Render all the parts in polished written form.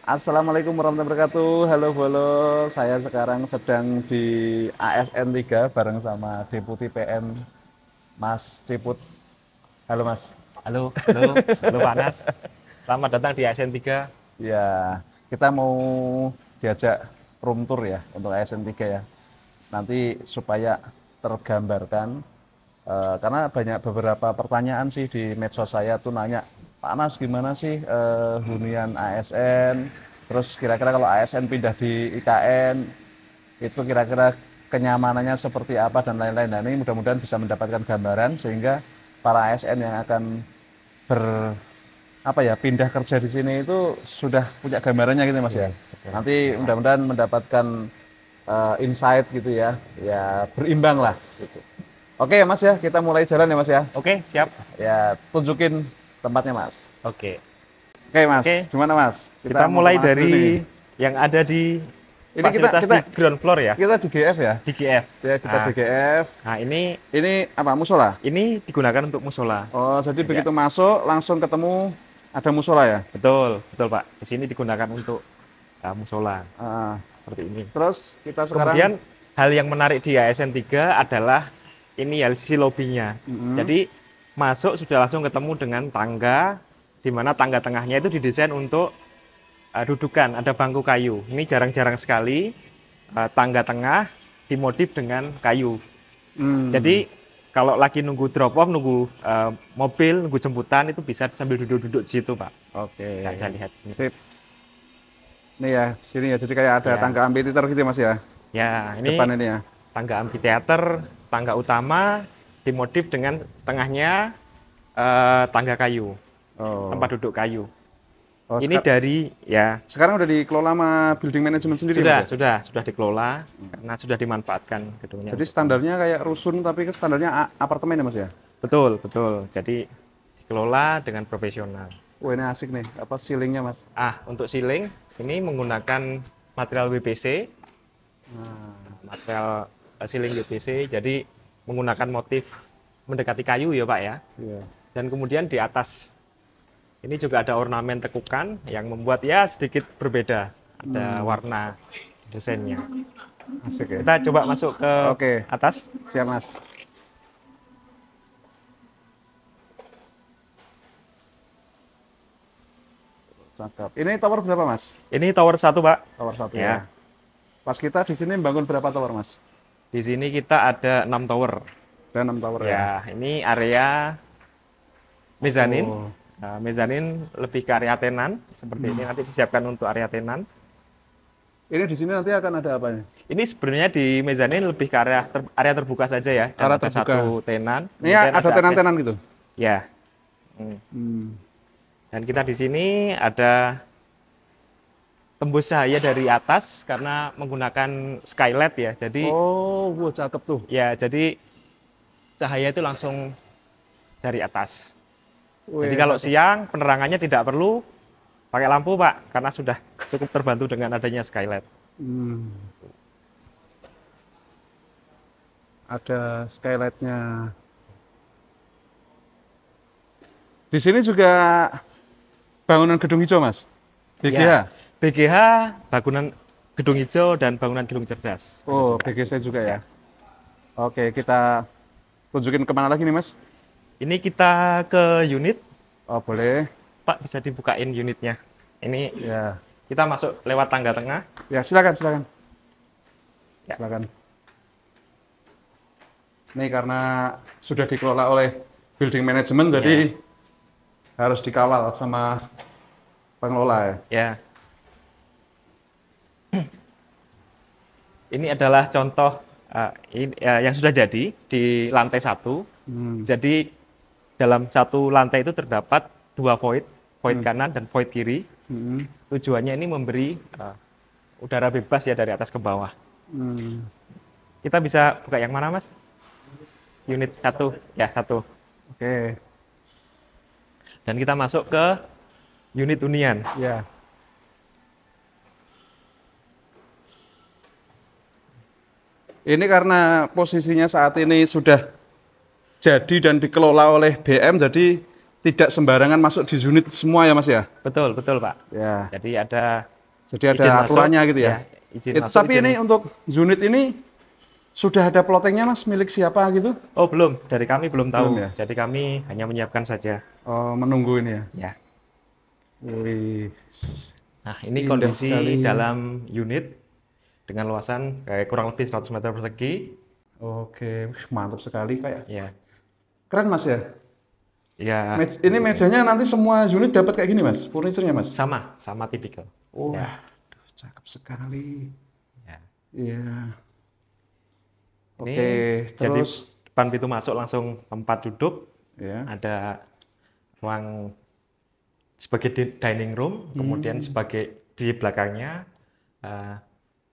Assalamualaikum warahmatullahi wabarakatuh. Halo, halo. Saya sekarang sedang di ASN 3 bareng sama Deputi PM Mas Ciput. Halo, Mas. Halo, halo, halo Pak Nas. Selamat datang di ASN 3. Ya, kita mau diajak room tour ya untuk ASN 3 ya. Nanti supaya tergambarkan karena banyak beberapa pertanyaan sih di medsos saya tuh nanya, Pak Mas gimana sih hunian ASN, terus kira-kira kalau ASN pindah di IKN, itu kira-kira kenyamanannya seperti apa dan lain-lain. Nah ini mudah-mudahan bisa mendapatkan gambaran sehingga para ASN yang akan ber apa ya pindah kerja di sini itu sudah punya gambarannya gitu Mas ya. Betul. Nanti mudah-mudahan mendapatkan insight gitu ya, ya berimbang lah gitu. Oke ya Mas ya, kita mulai jalan ya Mas ya. Oke, siap. Ya tunjukin tempatnya Mas. Oke. Oke Mas, Oke, gimana Mas? kita Mau mulai kemana dulu nih? dari yang ada di Ini kita fasilitas kita di ground floor ya, kita di GF ya. di GF. Ya kita Nah, di GF. nah, ini Ini apa musola? ini digunakan untuk musola. Oh, jadi Jadi ya, begitu masuk langsung ketemu ada musola ya? betul, betul Pak. Di sini digunakan untuk musola Ah, seperti ini. terus kita sekarang Kemudian hal yang menarik di ASN 3 adalah ini ya sisi lobbynya. Jadi masuk sudah langsung ketemu dengan tangga, di mana tangga tengahnya itu didesain untuk dudukan, ada bangku kayu. Ini jarang-jarang sekali tangga tengah dimodif dengan kayu. hmm, Jadi kalau lagi nunggu drop off, nunggu mobil, nunggu jemputan itu bisa sambil duduk-duduk di situ, Pak. oke. Bisa lihat di sini. Sip. Ini ya, sini ya. Jadi kayak ada Ya, tangga amphitheater gitu ya, Mas ya. ya ini Depan ini ya. tangga amphitheater, tangga utama dimodif dengan setengahnya tangga kayu, Oh. tempat duduk kayu. Oh, Ini dari ya sekarang udah dikelola sama building management sendiri ya, Mas ya? sudah dikelola karena sudah dimanfaatkan gedungnya. Jadi standarnya kayak rusun tapi standarnya apartemen ya, Mas ya? Betul, betul. Jadi dikelola dengan profesional. Wah, ini asik nih. Apa ceilingnya, Mas? Untuk ceiling ini menggunakan material WPC, Nah, material ceiling WPC. Jadi menggunakan motif mendekati kayu ya, Pak ya. iya. Dan kemudian di atas ini juga ada ornamen tekukan yang membuat ya sedikit berbeda. Ada warna desainnya. Asik ya. Kita coba masuk ke Oke, atas. siap, Mas. Cakep. Ini tower berapa, Mas? Ini tower 1, Pak. Tower satu Ya. ya. Pas kita di sini bangun berapa tower, Mas? Di sini kita ada 6 tower. Ada 6 tower ya. Ya, ini area mezanin. Oh. Nah, mezanin lebih ke area tenan, seperti ini nanti disiapkan untuk area tenan. Ini di sini nanti akan ada apa nih? Ini sebenarnya di mezanin lebih ke area terbuka saja ya. Dan Area ada terbuka. satu tenan. Ini kemudian ada tenan-tenan gitu. Ya. Hmm. Hmm. Dan kita di sini ada tembus cahaya dari atas karena menggunakan skylight ya. Jadi Oh, wah, cakep tuh. ya, jadi cahaya itu langsung dari atas. Wih, Jadi kalau cakep. siang penerangannya tidak perlu pakai lampu, Pak, karena sudah cukup terbantu dengan adanya skylight. Hmm. Ada skylightnya. Di sini juga bangunan gedung hijau, Mas. BGH. Ya, BGH, bangunan gedung hijau dan bangunan gedung cerdas. Oh, BGC juga ya. Oke, kita tunjukin kemana lagi nih, Mas? Ini kita ke unit, Oh, boleh. Pak, bisa dibukain unitnya. Ini Ya. kita masuk lewat tangga tengah. Ya, silakan, silakan. Ya. Silakan. Ini karena sudah dikelola oleh building management, jadi harus dikawal sama pengelola ya. Ya. Ini adalah contoh yang sudah jadi di lantai 1. Jadi dalam satu lantai itu terdapat 2 void, void kanan dan void kiri. Hmm. Tujuannya ini memberi udara bebas ya dari atas ke bawah. Hmm. Kita bisa buka yang mana, Mas? Unit 1, ya 1. Oke, Dan kita masuk ke unit hunian. ya. Ini karena posisinya saat ini sudah jadi dan dikelola oleh BM, jadi tidak sembarangan masuk di unit semua ya Mas ya? Betul, betul Pak. Ya. Jadi ada Jadi ada izin masuk, aturannya gitu ya. izin Itu, masuk, tapi izin... ini untuk unit ini sudah ada plottingnya Mas, milik siapa gitu? Oh belum, dari kami belum tahu. Belum ya? Jadi kami hanya menyiapkan saja. Oh, menunggu ini ya. Ya. Wih, Nah ini indah kondisi sekali. dalam unit dengan luasan kayak kurang lebih 100 meter persegi. Oke, wih, mantap sekali kayak. Ya, Keren Mas ya. ya Ini mejanya nanti semua unit dapat kayak gini Mas, furniturnya Mas. sama tipikal. Wah, aduh, cakep sekali. Ya. Iya. Ini Oke, jadi terus depan pintu masuk langsung tempat duduk, ya. ada ruang sebagai dining room, kemudian sebagai di belakangnya eh,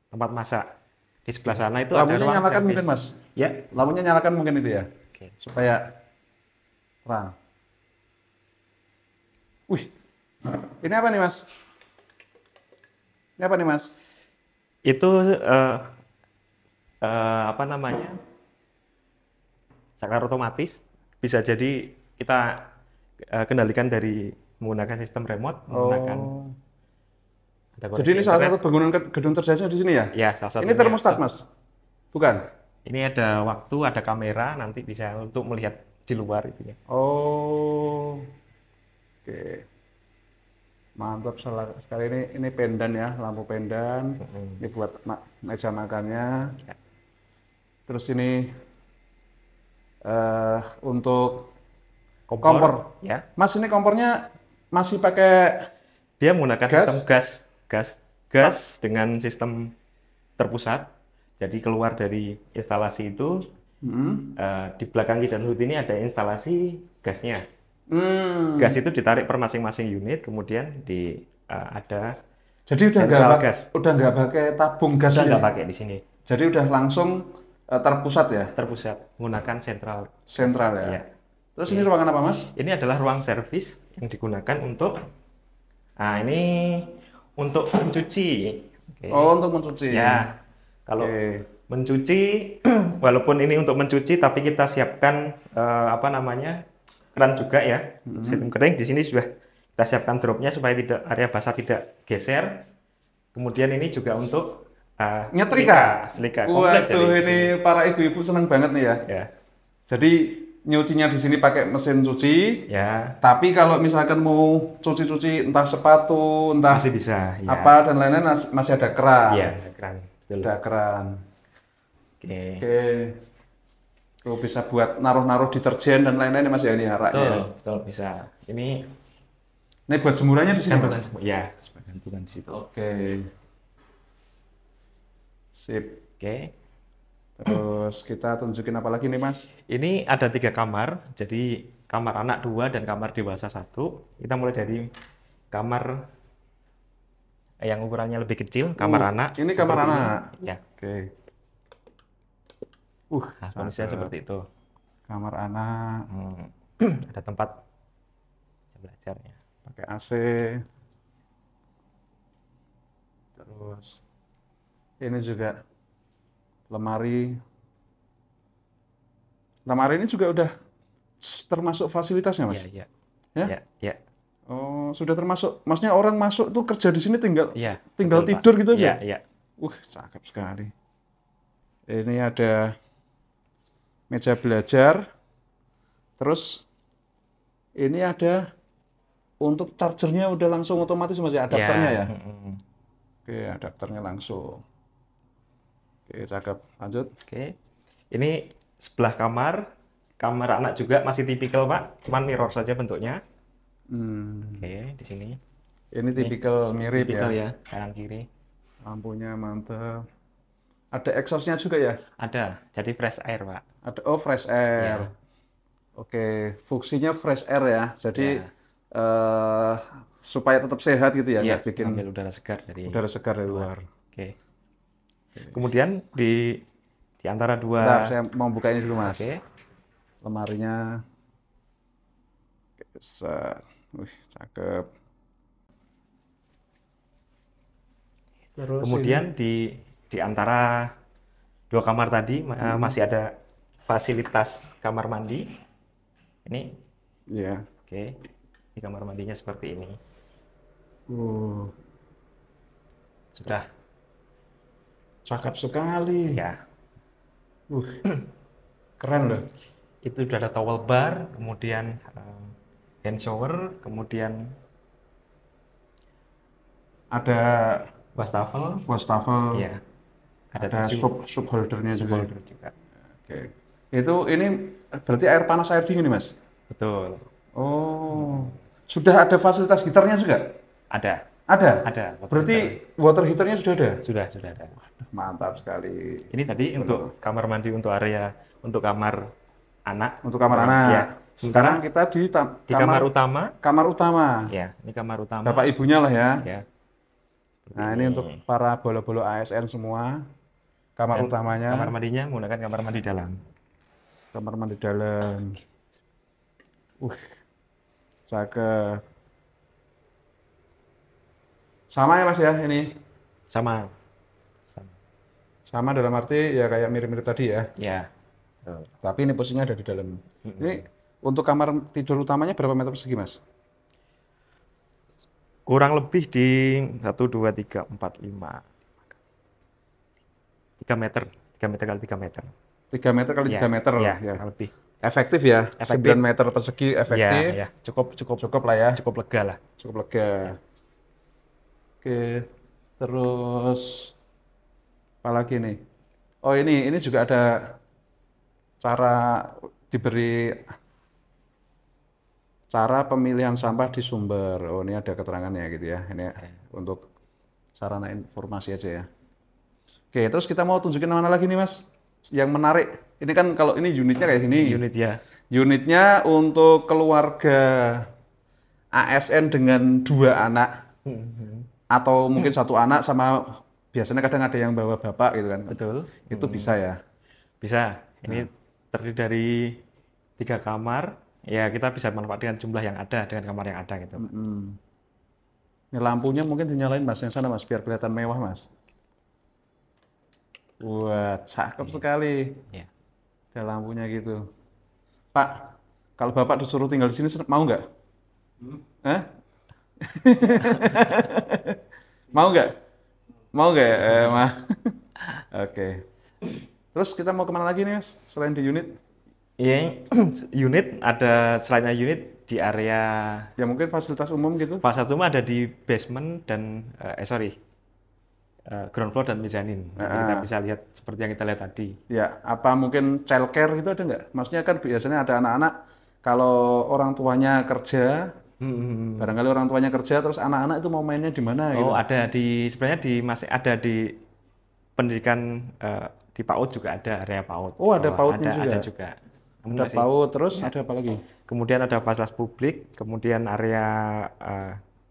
tempat masak. Di sebelah sana itu ada Lampunya ruang nyalakan servis. mungkin Mas. Ya. Lampunya nyalakan mungkin itu ya, Oke. supaya terang. Wih, ini apa nih Mas? Ini apa nih Mas? Itu apa namanya? Saklar otomatis. Bisa jadi kita kendalikan dari menggunakan sistem remote, menggunakan Oh, ada jadi koneksi ini salah internet. satu bangunan gedung cerdasnya di sini ya? Ya, salah Ini satunya. termostat Mas? Bukan? Ini ada waktu, ada kamera, nanti bisa untuk melihat di luar itu ya. Oh, oke. Mantap sekali ini pendan ya, lampu pendan. Ini buat meja makannya. Ya. Terus ini untuk Kompor, kompor. ya. Mas, ini kompornya masih pakai Dia menggunakan gas? sistem gas dengan sistem terpusat. Jadi keluar dari instalasi itu Hmm. di belakang kitchen hood ini ada instalasi gasnya. Hmm. Gas itu ditarik per masing-masing unit, kemudian ada Jadi central gas. udah nggak pakai tabung gas Kita ini. nggak pakai di sini, Jadi udah langsung terpusat ya, terpusat menggunakan sentral ya. Ya. Terus ini ruangan apa Mas? Ini adalah ruang servis yang digunakan untuk, nah ini untuk mencuci. Oke. Oh, untuk mencuci. Ya, kalau Oke. mencuci, walaupun ini untuk mencuci, tapi kita siapkan apa namanya keran juga ya, sistem kering. Di sini sudah kita siapkan dropnya supaya tidak area basah tidak geser. Kemudian ini juga untuk Nyetrika. setrika komplit. Waduh, jadi di ini sini. para ibu-ibu seneng banget nih ya. Ya, Jadi nyucinya di sini pakai mesin cuci. ya Tapi kalau misalkan mau cuci-cuci entah sepatu, entah masih bisa. Ya, apa dan lain-lain masih ada keran. ya ada keran. Betul. Ada keran. Oke. Oke. Oh, bisa buat naruh-naruh deterjen dan lain-lain ya Mas ya ini ya raknya. Betul, betul bisa. Ini Ini buat jemurannya di sini Mas. gantungan semua. Ya, gantungan di situ. Oke. Sip. Oke. Terus kita tunjukin apa lagi nih Mas? Ini ada 3 kamar, jadi kamar anak 2 dan kamar dewasa 1. Kita mulai dari kamar yang ukurannya lebih kecil, kamar anak. Ini kamar seperti anak. ini. Ya, Oke. nah, kondisinya cakep. seperti itu. Kamar anak, Ada tempat belajarnya. pakai AC. Terus ini juga lemari. Lemari ini juga udah termasuk fasilitasnya, Mas? Iya, iya. Ya? Ya, ya, Oh, sudah termasuk. Maksudnya orang masuk tuh kerja di sini tinggal iya. tinggal Betul, Pak. tidur gitu Iya, aja. iya. Cakep sekali. Ini ada meja belajar. Terus ini ada untuk chargernya udah langsung otomatis Mas ya, adapternya ya. Oke, adapternya langsung. Oke, cakep. Lanjut. Oke. Ini sebelah kamar. Kamar anak juga masih tipikal, Pak. Cuman mirror saja bentuknya. Oke, di sini. Ini tipikal mirip Tipikal ya. ya, kanan kiri. Lampunya mantap. Ada exhaust-nya juga ya? Ada. Jadi fresh air, Pak. Ada, oh fresh air. Ya. Oke, fungsinya fresh air ya. Jadi Ya. supaya tetap sehat gitu ya, Iya, nggak bikin ambil udara segar dari udara segar dari luar. Oke. Kemudian di antara dua. Bentar, saya mau buka ini dulu Mas. Oke. Lemarinya. Oke, set. Wih, cakep. Terus Kemudian di antara dua kamar tadi masih ada fasilitas kamar mandi. Ini ya. Oke, di kamar mandinya seperti ini. Sudah. Cakep sekali. Ya, Keren loh. itu sudah ada towel bar, kemudian hand shower, kemudian Ada wastafel, wastafel, ya, ada ada tisu, sub holdernya juga. holder juga. Oke. Ini berarti air panas air dingin nih Mas? Betul. Oh. Sudah ada fasilitas heaternya juga? Ada, Ada. ada. water Berarti heater. water heaternya sudah ada? Sudah ada. Mantap sekali. Ini tadi untuk kamar mandi, untuk area untuk kamar anak. Untuk kamar Ya. anak. Sementara Sekarang kita di di kamar utama, kamar utama. ya, ini kamar utama. Bapak ibunya lah ya. Ya. Nah, ini untuk para bolo-bolo ASN semua. Kamar Dan utamanya, kamar mandinya menggunakan kamar mandi dalam. kamar mandi dalam. Cakep. Sama ya Mas ya ini? Sama. Sama dalam arti ya kayak mirip-mirip tadi ya. Ya. Tuh. Tapi ini posisinya ada di dalam. Ini untuk kamar tidur utamanya berapa meter persegi Mas? Kurang lebih di 1, 2, 3, 4, 5. 3 meter. 3 meter kali 3 meter. 3 meter kali 3 meter Ya, ya. kurang lebih. Efektif ya. Efektif. 9 meter persegi efektif. Ya, cukup Cukup lah ya. cukup lega lah. Cukup lega. Oke. Terus apa lagi nih? Oh ini juga ada cara diberi cara pemilihan sampah di sumber. Oh ini ada keterangannya gitu ya. Ini untuk sarana informasi aja ya. Oke, terus kita mau tunjukin mana lagi nih Mas? Yang menarik. Ini kan kalau ini unitnya kayak gini. Unit ya. Unitnya untuk keluarga ASN dengan 2 anak atau mungkin 1 anak sama biasanya kadang ada yang bawa bapak gitu kan. Betul. Itu bisa ya. Bisa. Ini terdiri dari 3 kamar. Ya, kita bisa manfaatkan jumlah yang ada dengan kamar yang ada gitu. Ini lampunya mungkin dinyalain Mas yang sana Mas biar kelihatan mewah Mas. Wah, cakep sekali. Ya. Ada lampunya gitu. Pak, kalau Bapak disuruh tinggal di sini mau nggak? Hah? Mau nggak? Mau nggak? Oke. Terus kita mau kemana lagi nih Mas? Selain di unit? Iya, unit ada selain unit di area Ya mungkin fasilitas umum gitu. fase 1 ada di basement dan ground floor dan mezzanine. Jadi kita bisa lihat seperti yang kita lihat tadi. Ya, apa mungkin childcare gitu ada nggak? Maksudnya kan biasanya ada anak-anak kalau orang tuanya kerja, barangkali orang tuanya kerja terus anak-anak itu mau mainnya di mana gitu. Oh, ada sebenarnya masih ada di pendidikan di PAUD juga ada area PAUD. Oh, ada PAUD-nya juga. Ada juga. Ada PAUD, terus ada apa lagi? Kemudian ada fasilitas publik, kemudian area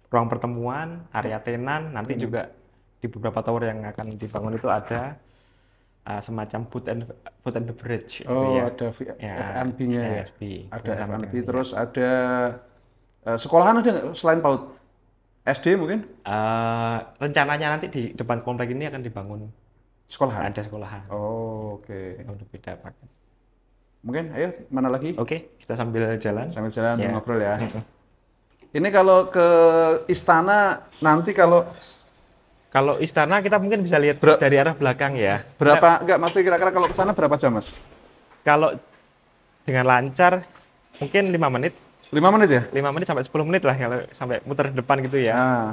ruang pertemuan, area tenan, nanti juga di beberapa tower yang akan dibangun itu ada semacam food and beverage. Oh, ya. ada F&B-nya ya. F&B. Ada F&B, terus ada sekolahan ada nggak selain PAUD? SD mungkin? Rencananya nanti di depan komplek ini akan dibangun Sekolahan? ada sekolahan. Oh, oke. Untuk beda paket. Mungkin, ayo, mana lagi? Oke, kita sambil jalan. Sambil jalan Ya. ngobrol ya. Ini kalau ke istana, nanti kalau Kalau istana kita mungkin bisa lihat dari arah belakang ya. berapa, enggak, maksudnya kira-kira kalau ke sana berapa jam, Mas? Kalau dengan lancar mungkin 5 menit. 5 menit ya? 5 menit sampai 10 menit lah kalau sampai muter depan gitu ya. Nah.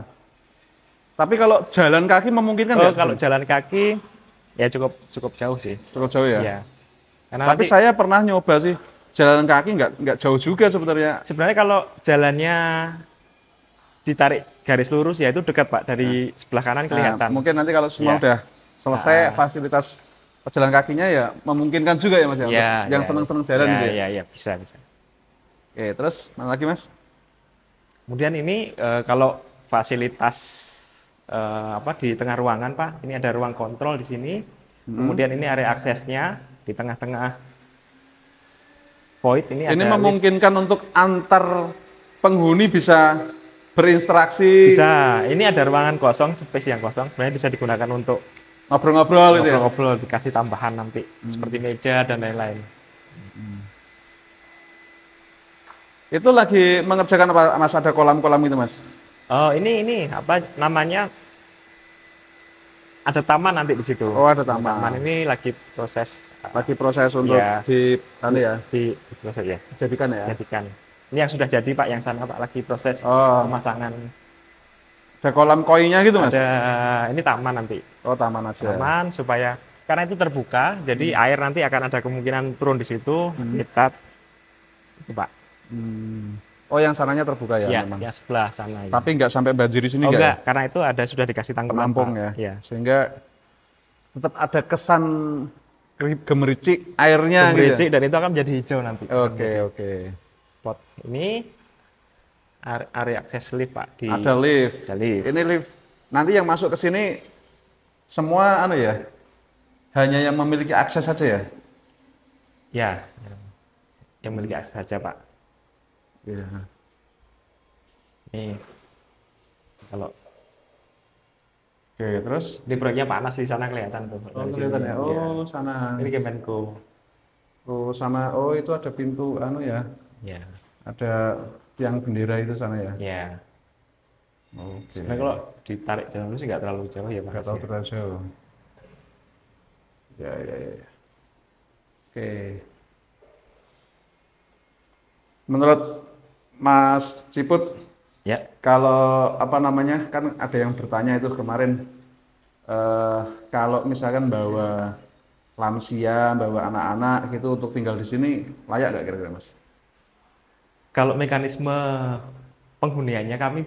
Tapi kalau jalan kaki memungkinkan Oh, nggak? kalau jalan kaki ya cukup jauh sih. Cukup jauh ya? Iya. Karena Tapi saya pernah nyoba sih, jalan kaki nggak jauh juga sebenarnya. sebenarnya kalau jalannya ditarik garis lurus ya itu dekat Pak, dari sebelah kanan kelihatan. Nah, mungkin nanti kalau semua Iya. udah selesai fasilitas pejalan kakinya ya memungkinkan juga ya Mas ya, Iya, untuk yang iya. seneng-seneng jalan gitu ya. Iya, bisa. Oke, terus mana lagi Mas? Kemudian ini kalau fasilitas di tengah ruangan Pak, ini ada ruang kontrol di sini. Kemudian ini area aksesnya di tengah-tengah void ini Ini ada memungkinkan untuk antar penghuni bisa berinteraksi, bisa. Ini ada ruangan kosong, space yang kosong sebenarnya bisa digunakan untuk ngobrol-ngobrol gitu ya. ngobrol-ngobrol, dikasih tambahan nanti seperti meja dan lain-lain. Itu lagi mengerjakan apa Mas? Ada kolam-kolam gitu Mas? Oh, ini apa namanya? Ada taman nanti di situ. Oh ada Ada taman taman. ini lagi proses Lagi proses untuk ya anu ya, di proses ya, jadikan ya. jadikan. Ini yang sudah jadi Pak, yang sana Pak lagi proses Oh, pemasangan. ada kolam koinya gitu Mas? Ada ini taman nanti. Oh taman aja. Taman supaya karena itu terbuka, jadi air nanti akan ada kemungkinan turun di situ. Kita itu Pak. Hmm. Oh yang sananya terbuka ya, Ya, memang. yang sebelah sana. Ya. Tapi nggak sampai banjir di sini Oh nggak ya? enggak, karena itu ada sudah dikasih tanggungan Penampung Pak. ya. Ya. Sehingga tetap ada kesan gemericik airnya gitu. Gemericik dan itu akan menjadi hijau nanti. Oke, oke. Spot ini area akses lift Pak di Ada lift. ada lift. Ini lift. Nanti yang masuk ke sini semua anu ya, hanya yang memiliki akses saja ya. Ya, yang memiliki akses saja Pak. Iya. Nih, kalau Oke, terus ini proyeknya panas di sana kelihatan tuh. oh Dari kelihatan sini. ya. Iya. Oh, sana. Ini Kemenko. Oh, sama oh itu ada pintu anu ya. Ya, Ada tiang bendera itu sana ya. ya. Oke. Sebenarnya kalau ditarik jalan lurus sih nggak terlalu jauh ya Pak. Nggak tahu terlalu jauh. Ya, ya, ya. Oke. Menurut Mas Ciput, Ya, kalau apa namanya kan ada yang bertanya itu kemarin kalau misalkan bawa lansia, bawa anak-anak gitu untuk tinggal di sini layak nggak kira-kira Mas? kalau mekanisme penghuniannya kami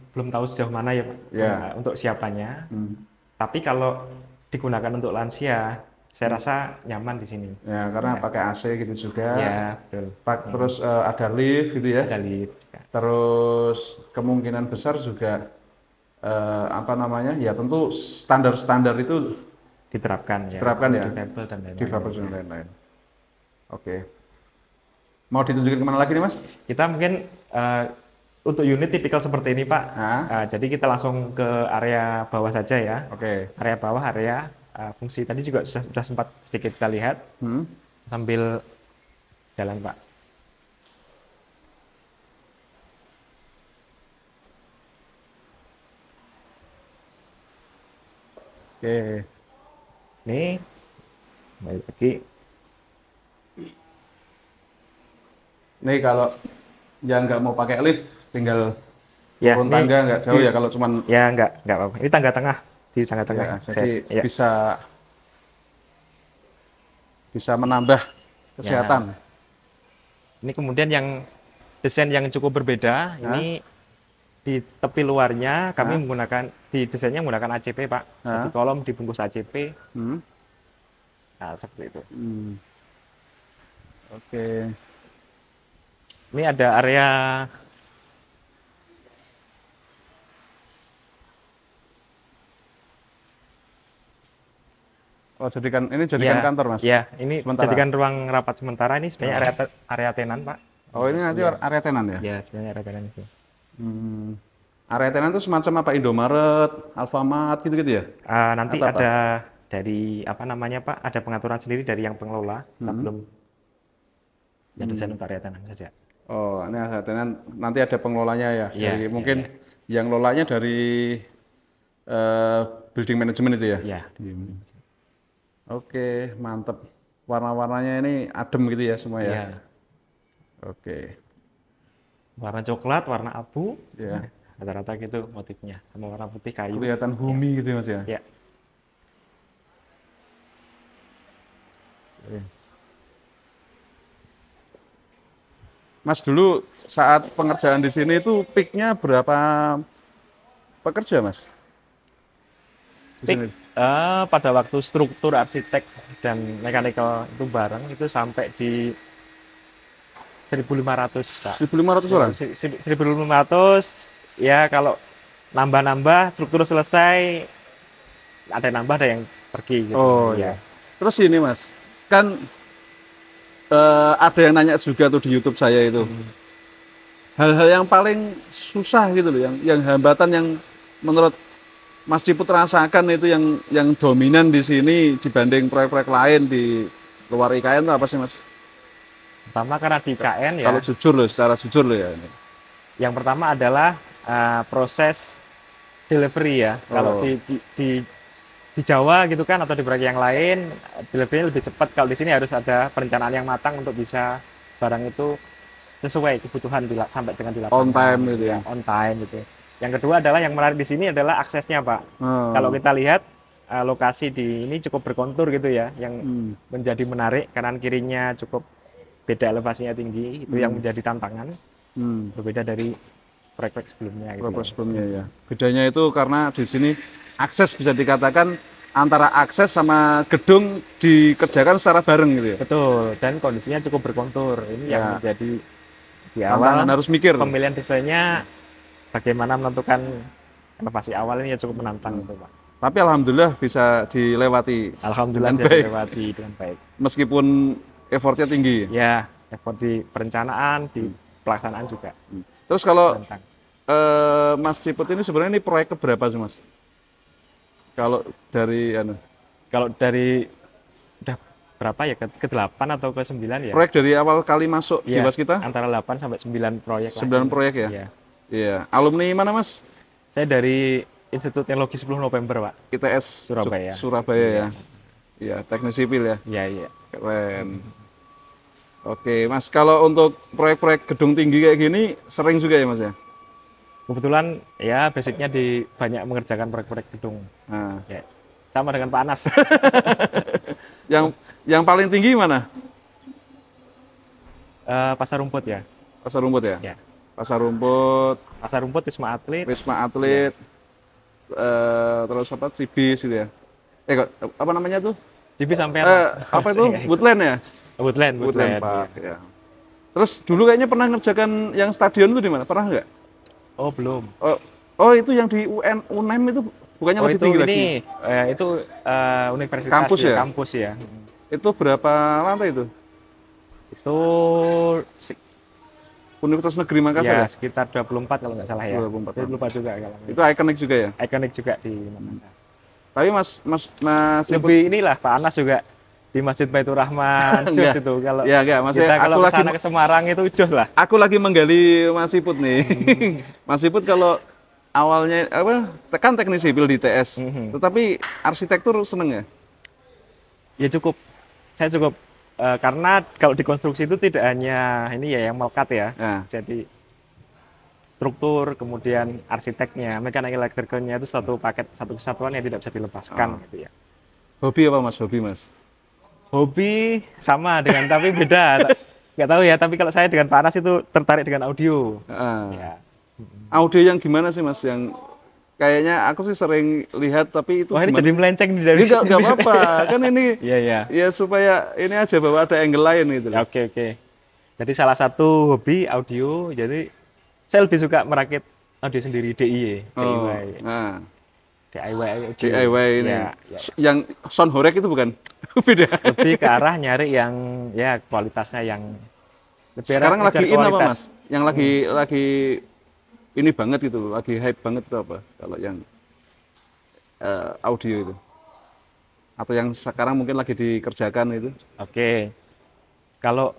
belum tahu sejauh mana ya Pak. Ya. Untuk siapanya. Hmm. Tapi kalau digunakan untuk lansia, saya rasa nyaman di sini. Ya karena pakai AC gitu juga. Ya, betul. Terus ada lift gitu ya. Ada lift. Terus kemungkinan besar juga apa namanya? Ya tentu standar-standar itu Diterapkan diterapkan ya. difabel dan lain-lain. Difabel dan lain-lain. Oke. Mau ditunjukin kemana lagi nih Mas? Kita mungkin untuk unit tipikal seperti ini Pak. Nah, Jadi kita langsung ke area bawah saja ya. oke. Area bawah, area fungsi tadi juga sudah sempat sedikit kita lihat Hmm. sambil jalan Pak. Oke. Nih, balik lagi. Nih kalau yang nggak mau pakai lift, tinggal Ya, turun ini tangga nggak jauh ya kalau cuman ya nggak apa-apa. Ini tangga tengah di tangga tengah. ya, akses. jadi Ya. bisa menambah kesehatan. Ini kemudian yang desain yang cukup berbeda. Ini di tepi luarnya kami menggunakan di desainnya menggunakan ACP Pak. Jadi kolom dibungkus ACP. Hmm. Nah, seperti itu. Hmm. Oke. Ini ada area Oh, ini jadikan ya, kantor, Mas. ya, ini Sementara. jadikan ruang rapat sementara. Ini sebenarnya area tenan Pak. Oh, ini nanti area tenan ya? Ya, sebenarnya area tenan itu. Hmm. Area tenan itu semacam apa? Indomaret, Alfamart gitu-gitu ya? Nanti Atau apa? ada dari apa namanya Pak, ada pengaturan sendiri dari yang pengelola. Kita belum dan desain untuk area tenan saja. Oh, ini area tenan nanti ada pengelolanya ya. Iya, Dari iya, mungkin yang ngelolanya dari building management itu ya? Ya, Oke, mantep. Warna-warnanya ini adem gitu ya semua ya? ya. Oke. Warna coklat, warna abu, Ya. rata-rata gitu motifnya. Sama warna putih kayu. Kelihatan bumi gitu ya, Mas ya? Ya, Oke. Mas dulu saat pengerjaan di sini itu peaknya berapa pekerja, Mas? Di sini. pada waktu struktur arsitek dan mekanikal itu bareng itu sampai di 1.500 Pak. 1.500 orang? 1.500 ya, kalau nambah-nambah struktur selesai ada yang nambah ada yang pergi gitu. Oh ya. Terus ini Mas, kan ada yang nanya juga tuh di YouTube saya itu. Hal-hal yang paling susah gitu loh, yang hambatan yang menurut Mas Ciput rasakan itu yang dominan di sini dibanding proyek-proyek lain di luar IKN itu apa sih Mas? Pertama karena di KN ya. Kalau jujur loh, secara jujur loh ya. Ini. Yang pertama adalah proses delivery ya. Kalau Oh. di Jawa gitu kan atau di proyek yang lain delivery lebih cepat. Kalau di sini harus ada perencanaan yang matang untuk bisa barang itu sesuai kebutuhan sampai dengan di lapangan. On time gitu ya. On time gitu. Yang kedua adalah yang menarik di sini adalah aksesnya, Pak. Oh. Kalau kita lihat lokasi di ini cukup berkontur gitu ya, yang menjadi menarik, kanan kirinya cukup beda, elevasinya tinggi, itu yang menjadi tantangan. Berbeda dari proyek-proyek sebelumnya gitu. Proyek sebelumnya ya. Bedanya itu karena di sini akses bisa dikatakan antara akses sama gedung dikerjakan secara bareng gitu ya. Betul, dan kondisinya cukup berkontur. Ini yang menjadi di tantangan awal harus mikir. Pemilihan desainnya bagaimana menentukan elevasi awal ini ya cukup menantang itu, Pak. Tapi alhamdulillah bisa dilewati. Alhamdulillah bisa dilewati dengan baik. Meskipun effortnya tinggi. Ya, effort di perencanaan, di pelaksanaan juga. Terus kalau Mas Ciput ini sebenarnya ini proyek keberapa sih Mas? Kalau dari Kalau dari udah berapa ya, ke-8 atau ke-9 ya? Proyek dari awal kali masuk di Waskita? Antara 8 sampai 9 proyek. 9 proyek ya? Iya. Iya. Alumni mana Mas? Saya dari Institut Teknologi 10 November, Pak. ITS Surabaya. Surabaya ya. Iya, teknik sipil ya. Iya, iya. Keren. Oke, Mas, kalau untuk proyek-proyek gedung tinggi kayak gini sering juga ya Mas ya? Kebetulan ya basicnya di banyak mengerjakan proyek-proyek gedung. Nah. Ya, sama dengan Pak Anas. yang paling tinggi mana? Pasar Rumput ya. Pasar Rumput ya? Ya. Pasar Rumput. Pasar Rumput, Wisma Atlet. Wisma Atlet. Ya. Terus apa? Cibis gitu ya? Apa namanya tuh? Cibis sampai apa itu? Woodland ya? Woodland Park. Ya. Terus dulu kayaknya pernah ngerjakan yang stadion itu di mana? Pernah nggak? Oh belum. Oh itu yang di UNEM itu bukannya lebih tinggi lagi? Itu universitas kampus ya? Kampus ya. Itu berapa lantai itu? Itu Universitas Negeri Makassar ya? Sekitar 24 kalau nggak salah ya. 24. Saya lupa juga kalau. Itu ikonik juga ya? Ikonik juga di Makassar. Tapi Mas lebih inilah Pak Anas juga di Masjid Baitur Rahman, jos itu kalau ya enggak, kita kalau kesana ke Semarang itu jos lah. Aku lagi menggali Mas Ciput nih. Mas Ciput kalau awalnya kan teknik sipil di TS, tetapi arsitektur seneng ya? Ya cukup, saya cukup karena kalau di konstruksi itu tidak hanya ini ya yang melekat ya, jadi struktur kemudian arsiteknya, mekanik elektrikalnya itu satu paket, satu kesatuan yang tidak bisa dilepaskan gitu ya. Hobi apa Mas? Hobi sama dengan tapi beda. Nggak tahu ya, tapi kalau saya dengan Pak Anas itu tertarik dengan audio. Ya. Audio yang gimana sih Mas? Yang kayaknya aku sih sering lihat tapi itu ini jadi melenceng dari nggak apa-apa. Kan ini ya supaya ini aja bahwa ada angle lain gitu. Ya, oke. Jadi salah satu hobi audio, jadi saya lebih suka merakit audio sendiri DIY. DIY ini. Ya. Yang sound horek itu bukan? Beda. Lebih ke arah nyari yang ya kualitasnya yang lebih. Sekarang lagi in apa Mas? Yang lagi ini banget gitu, lagi hype banget itu apa? Kalau yang audio itu. Atau yang sekarang mungkin lagi dikerjakan itu. Oke. Kalau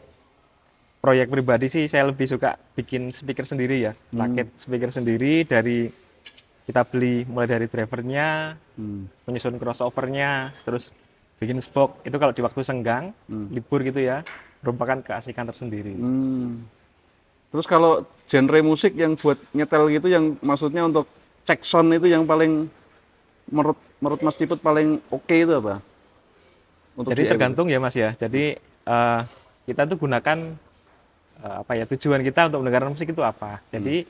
proyek pribadi sih saya lebih suka bikin speaker sendiri ya. Rakit speaker sendiri dari kita beli mulai dari drivernya, menyusun crossovernya, terus bikin box itu kalau di waktu senggang, libur gitu ya, merupakan keasikan tersendiri. Terus kalau genre musik yang buat nyetel gitu, yang maksudnya untuk cek sound itu yang paling menurut Mas Ciput paling oke itu apa? Jadi tergantung ya Mas ya. Jadi kita tuh gunakan tujuan kita untuk mendengarkan musik itu apa. Jadi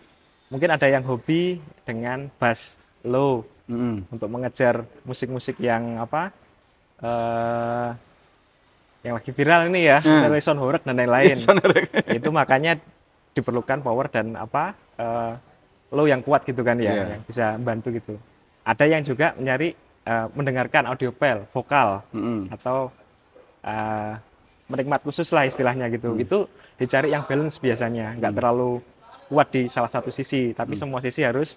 mungkin ada yang hobi dengan bass low untuk mengejar musik-musik yang yang lagi viral ini ya, sound horeg dan lain-lain. Itu makanya diperlukan power dan low yang kuat gitu kan ya, yang bisa membantu gitu. Ada yang juga mencari mendengarkan audio file vokal atau menikmat khusus lah istilahnya gitu. Itu dicari yang balance biasanya, nggak terlalu kuat di salah satu sisi, tapi semua sisi harus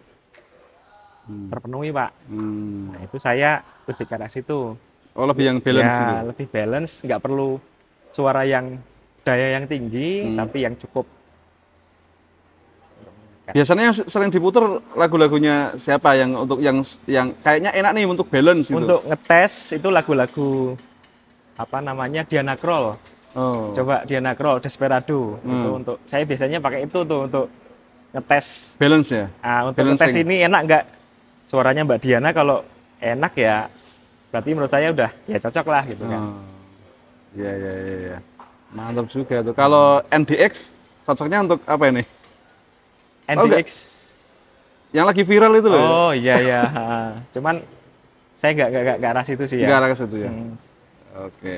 terpenuhi Pak. Nah itu saya lebih ke arah situ. Oh lebih yang balance ya, lebih balance, nggak perlu suara yang daya yang tinggi tapi yang cukup. Biasanya yang sering diputer lagu-lagunya siapa yang untuk yang kayaknya enak nih untuk balance gitu? Untuk ngetes itu lagu-lagu apa namanya Diana Krall. Oh. Coba Diana Krall, Desperado. Itu untuk saya biasanya pakai itu tuh untuk ngetes. Balance ya? Untuk ngetes ini enak nggak suaranya Mbak Diana, kalau enak ya berarti menurut saya udah ya cocok lah gitu kan. Iya, iya, iya, iya. Mantap juga tuh. Kalau NDX cocoknya untuk apa ini? NDX yang lagi viral itu loh. Oh iya iya. Cuman saya nggak arah situ sih ya. Nggak arah ke situ ya. Oke.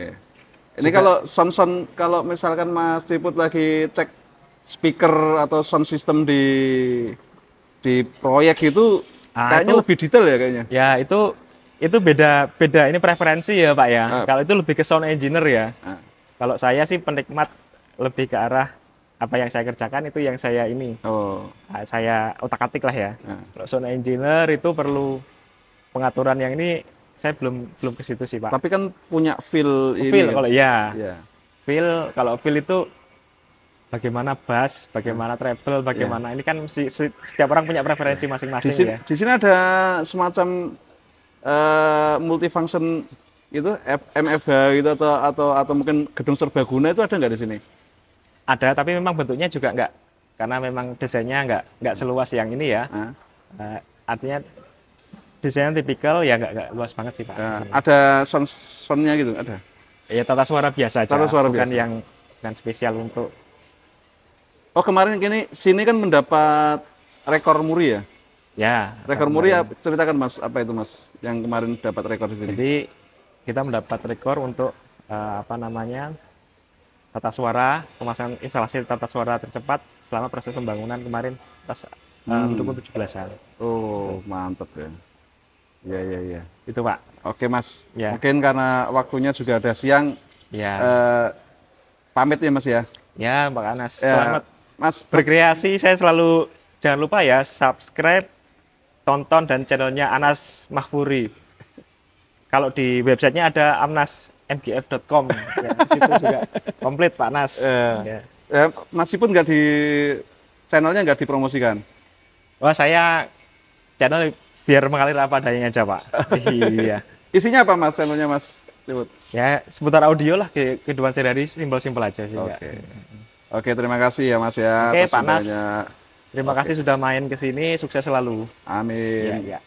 Ini kalau sound kalau misalkan Mas Ciput lagi cek speaker atau sound system di proyek itu kayaknya itu, lebih detail ya kayaknya. Ya itu beda ini preferensi ya Pak ya. Kalau itu lebih ke sound engineer ya. Kalau saya sih penikmat, lebih ke arah apa yang saya kerjakan itu yang saya ini. Saya otak-atik lah ya. Kalau sound engineer itu perlu pengaturan yang ini saya belum ke situ sih Pak. Tapi kan punya feel ini. Feel kan? kalau ya. Feel kalau feel itu bagaimana bass, bagaimana treble, bagaimana ini kan setiap orang punya preferensi masing-masing ya. Di sini ada semacam multifunction itu MFH gitu atau mungkin gedung serbaguna itu ada nggak di sini? Ada, tapi memang bentuknya juga nggak, karena memang desainnya nggak seluas yang ini ya. Artinya desainnya tipikal ya nggak luas banget sih Pak. Ada soundnya gitu, ada? Ya tata suara biasa aja, bukan biasa. yang spesial untuk. Oh kemarin sini kan mendapat rekor muri ya? Ya. Rekor muri ya, ceritakan Mas, apa itu Mas yang kemarin dapat rekor di sini? Jadi kita mendapat rekor untuk apa namanya, tata suara, pemasangan instalasi tata suara tercepat selama proses pembangunan kemarin pas mendukung 17-an. Oh, mantap ya. Iya. Itu Pak. Oke Mas, Ya. mungkin karena waktunya juga ada siang, ya. Pamit ya Mas ya. Ya, Pak Anas. Ya, Selamat Mas berkreasi. Saya selalu jangan lupa ya subscribe, tonton dan channelnya Anas Mahfuri. Kalau di websitenya ada amnasmgf.com, ya, di situ juga komplit Pak Nas. Meskipun nggak di channelnya nggak dipromosikan. Wah, saya channel biar mengalir apa adanya aja Pak. Iya. Isinya apa Mas channelnya Mas? Ya seputar audio lah, kehidupan sehari-hari, simpel-simpel aja sih. Oke, terima kasih ya Mas ya. Oke Pak Nas. Terima Kasih sudah main ke sini, sukses selalu. Amin. Ya.